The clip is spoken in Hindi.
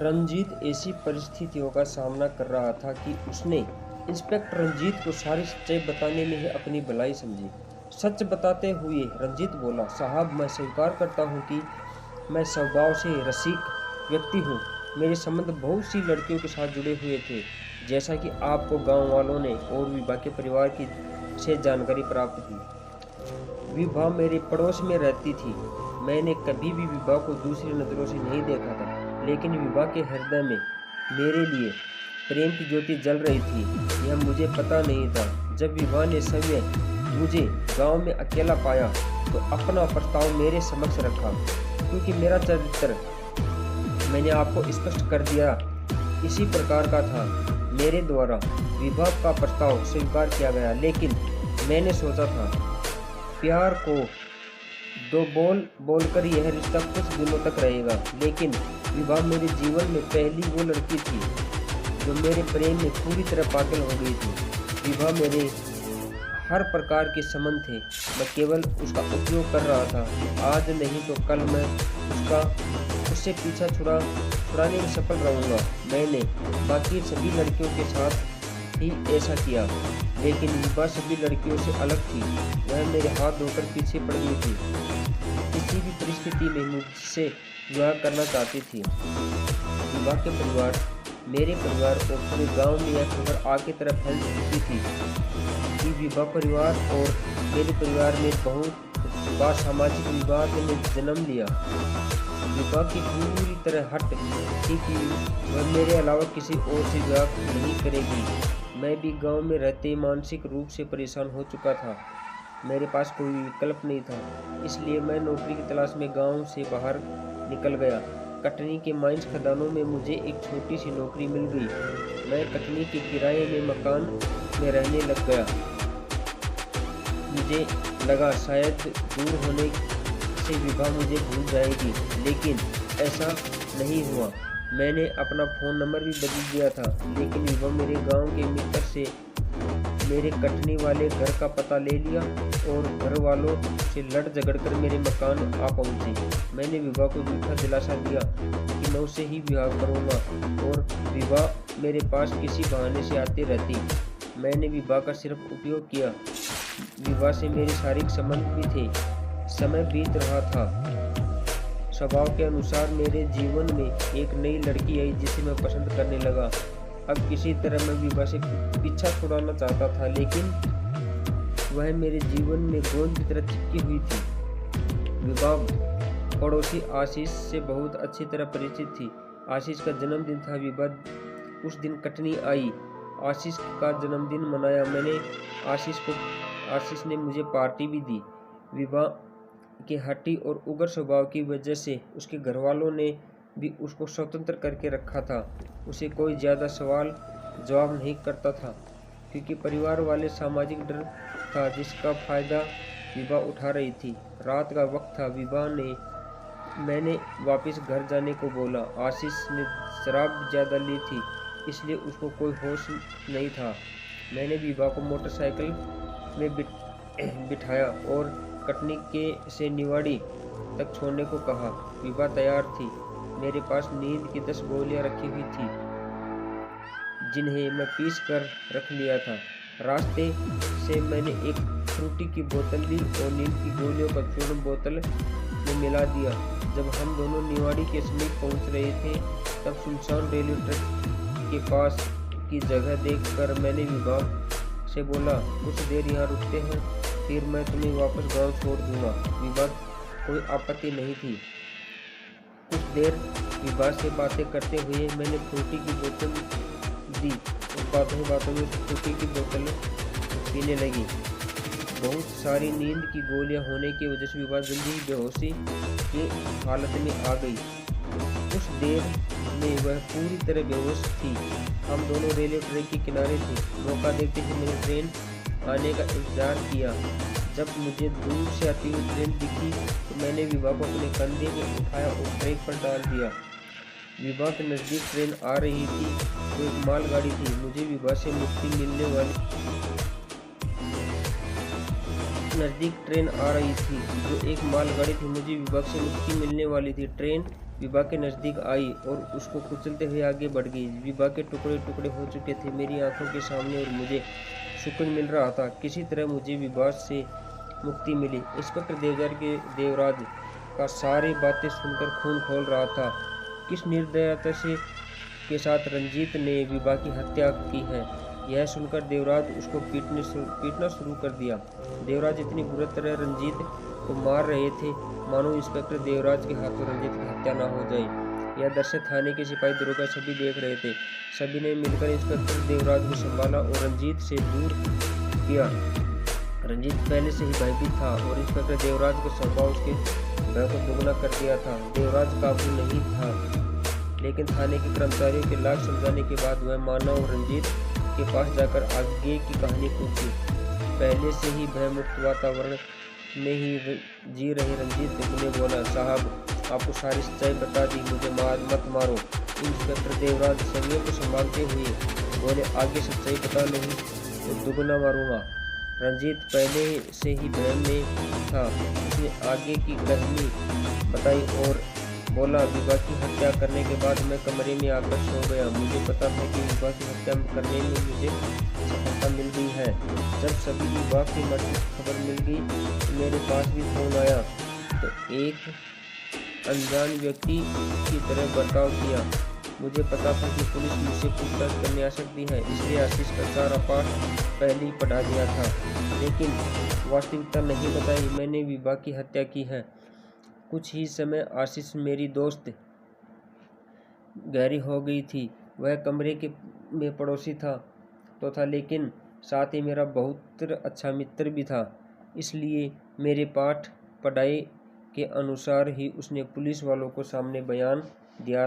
रंजीत ऐसी परिस्थितियों का सामना कर रहा था कि उसने इंस्पेक्टर रंजीत को सारी सच्चाई बताने में ही अपनी भलाई समझी। सच बताते हुए रंजीत बोला, साहब मैं स्वीकार करता हूँ कि मैं स्वभाव से रसिक व्यक्ति हूँ। मेरे संबंध बहुत सी लड़कियों के साथ जुड़े हुए थे, जैसा कि आपको गांव वालों ने और विभा के परिवार की से जानकारी प्राप्त हुई। विभा मेरे पड़ोस में रहती थी। मैंने कभी भी विभा को दूसरी नजरों से नहीं देखा था, लेकिन विभा के हृदय में मेरे लिए प्रेम की ज्योति जल रही थी, यह मुझे पता नहीं था। जब विभा ने समय मुझे गांव में अकेला पाया तो अपना प्रस्ताव मेरे समक्ष रखा, क्योंकि मेरा चरित्र मैंने आपको स्पष्ट कर दिया इसी प्रकार का था। मेरे द्वारा विभा का प्रस्ताव स्वीकार किया गया, लेकिन मैंने सोचा था प्यार को दो बोल बोलकर यह रिश्ता कुछ दिनों तक रहेगा, लेकिन विभा मेरे जीवन में पहली वो लड़की थी जो मेरे प्रेम में पूरी तरह पागल हो गई थी। विभा मेरे हर प्रकार के संबंध थे, मैं केवल उसका उपयोग कर रहा था। आज नहीं तो कल मैं उससे पीछा छुड़ाने में सफल रहूंगा। मैंने बाकी सभी लड़कियों के साथ ही ऐसा किया, लेकिन विभा सभी लड़कियों से अलग थी। वह मेरे हाथ धोकर पीछे पड़ गई थी। किसी भी परिस्थिति में मुझसे विवाह करना चाहती थी। विभा के परिवार, मेरे परिवार और पूरे गांव में यह खबर आग की तरह फैल चुकी थी कि विभा परिवार और मेरे परिवार में बहुत बार सामाजिक विवाद ने जन्म लिया। विभा की पूरी तरह हट थी कि वह मेरे अलावा किसी और से विवाह नहीं करेगी। मैं भी गांव में रहते मानसिक रूप से परेशान हो चुका था। मेरे पास कोई विकल्प नहीं था, इसलिए मैं नौकरी की तलाश में गांव से बाहर निकल गया। कटनी के माइंस खदानों में मुझे एक छोटी सी नौकरी मिल गई। मैं कटनी के किराए में मकान में रहने लग गया। मुझे लगा शायद दूर होने से विभा मुझे भूल जाएगी, लेकिन ऐसा नहीं हुआ। मैंने अपना फ़ोन नंबर भी बदल दिया था, लेकिन विभा मेरे गांव के मित्र से मेरे कटनी वाले घर का पता ले लिया और घर वालों से लड़ झगड़ कर मेरे मकान आ पहुंची। मैंने विभा को झूठा दिलासा दिया कि मैं उससे ही विवाह करूंगा और विभा मेरे पास किसी बहाने से आती रहती। मैंने विभा का सिर्फ उपयोग किया। विभा से मेरे शारीरिक संबंध भी थे। समय बीत रहा था। स्वभाव के अनुसार मेरे जीवन में एक नई लड़की आई जिसे मैं पसंद करने लगा। अब किसी तरह मैं विभा से पीछा छुड़ाना चाहता था, लेकिन वह मेरे जीवन में गोंद की तरह चिपकी हुई थी। विभा पड़ोसी आशीष से बहुत अच्छी तरह परिचित थी। आशीष का जन्मदिन था। विभा उस दिन कटनी आई। आशीष का जन्मदिन मनाया। मैंने आशीष ने मुझे पार्टी भी दी। विभा के हठी और उग्र स्वभाव की वजह से उसके घर वालों ने भी उसको स्वतंत्र करके रखा था। उसे कोई ज़्यादा सवाल जवाब नहीं करता था, क्योंकि परिवार वाले सामाजिक डर था जिसका फायदा विभा उठा रही थी। रात का वक्त था। विभा ने मैंने वापस घर जाने को बोला। आशीष ने शराब ज़्यादा ली थी, इसलिए उसको कोई होश नहीं था। मैंने विभा को मोटरसाइकिल में बिठाया और कटनी से निवाड़ी तक छोड़ने को कहा। विभा तैयार थी। मेरे पास नींद की 10 गोलियां रखी हुई थी, जिन्हें मैं पीस कर रख लिया था। रास्ते से मैंने एक फ्रूटी की बोतल ली और नींद की गोलियों का चूर्ण बोतल में मिला दिया। जब हम दोनों निवाड़ी के समीप पहुंच रहे थे, तब सुनसान रेलवे ट्रैक के पास की जगह देखकर मैंने विभा से बोला, कुछ देर यहाँ रुकते हैं, फिर मैं तुम्हें वापस गांव छोड़ दूंगा। विभा कोई आपत्ति नहीं थी। कुछ देर विभा से बातें करते हुए मैंने फ्रूटी की बोतल दी और बातों में फ्रूटी की बोतल पीने लगी। बहुत सारी नींद की गोलियां होने की वजह से विभा जल्दी ही बेहोशी की हालत में आ गई। कुछ देर में वह पूरी तरह बेहोश थी। हम दोनों रेलवे ट्रैक के किनारे थे। मौका देखते ही मैंने ट्रेन आने का इंतजार किया। जब मुझे दूर से आती हुई ट्रेन दिखी तो मैंने विभा को अपने कंधे में उठाया और ट्रैक पर डाल दिया। विभा के नज़दीक ट्रेन आ रही थी तो एक मालगाड़ी थी। मुझे विभा से मुक्ति मिलने वाली नज़दीक ट्रेन आ रही थी जो एक मालगाड़ी थी। मुझे विभा से मुक्ति मिलने वाली थी। ट्रेन विभा के नज़दीक आई और उसको कुचलते हुए आगे बढ़ गई। विभा के टुकड़े टुकड़े हो चुके थे मेरी आंखों के सामने और मुझे सुकून मिल रहा था। किसी तरह मुझे विभा से मुक्ति मिली। इंस्पेक्टर देवराज का सारी बातें सुनकर खून खोल रहा था। किस निर्दयता से के साथ रंजीत ने विभा की हत्या की है, यह सुनकर देवराज उसको पीटना शुरू कर दिया। देवराज इतनी बुरी तरह रंजीत को मार रहे थे मानो इंस्पेक्टर देवराज के हाथों रंजीत की हत्या ना हो जाए। यह दृश्य थाने के सिपाही दरोगा सभी देख रहे थे। सभी ने मिलकर इंस्पेक्टर देवराज को संभाला और रंजीत से दूर किया। रंजीत पहले से ही भयभीत था और इंस्पेक्टर देवराज का स्वभाव उसके भय को दोगुना कर दिया था। देवराज काबू नहीं था, लेकिन थाने के कर्मचारियों के लाख समझाने के बाद वह मानव रंजीत के पास जाकर आगे की कहानी पूछी। पहले से ही भयमुक्त वातावरण में ही जी रहे रंजीत ने बोला, साहब आपको सारी सच्चाई बता दी, मुझे मत मारो। इंस्पेक्टर देवराज सभी को संभालते हुए बोले, आगे सच्चाई बता नहीं तो दुगना मारूंगा। रंजीत पहले से ही भय में था। उसने आगे की कहानी बताई और बोला, विभा की हत्या करने के बाद मैं कमरे में आकर सो गया। मुझे पता था कि विभा की हत्या करने में मुझे सफलता मिल गई है। जब सभी विभा की मृत्यु की खबर मिल गई तो मेरे पास भी फोन आया तो एक अनजान व्यक्ति की तरह बर्ताव किया। मुझे पता था कि पुलिस मुझसे पूछताछ करने आ सकती है, इसलिए आशीष का सारा पाठ पहले ही पढ़ा दिया था, लेकिन वास्तविकता नहीं बताई। मैंने विभा की हत्या की है। कुछ ही समय आशीष मेरी दोस्त गहरी हो गई थी। वह कमरे के में पड़ोसी था, लेकिन साथ ही मेरा बहुत अच्छा मित्र भी था। इसलिए मेरे पाठ पढ़ाई के अनुसार ही उसने पुलिस वालों को सामने बयान दिया।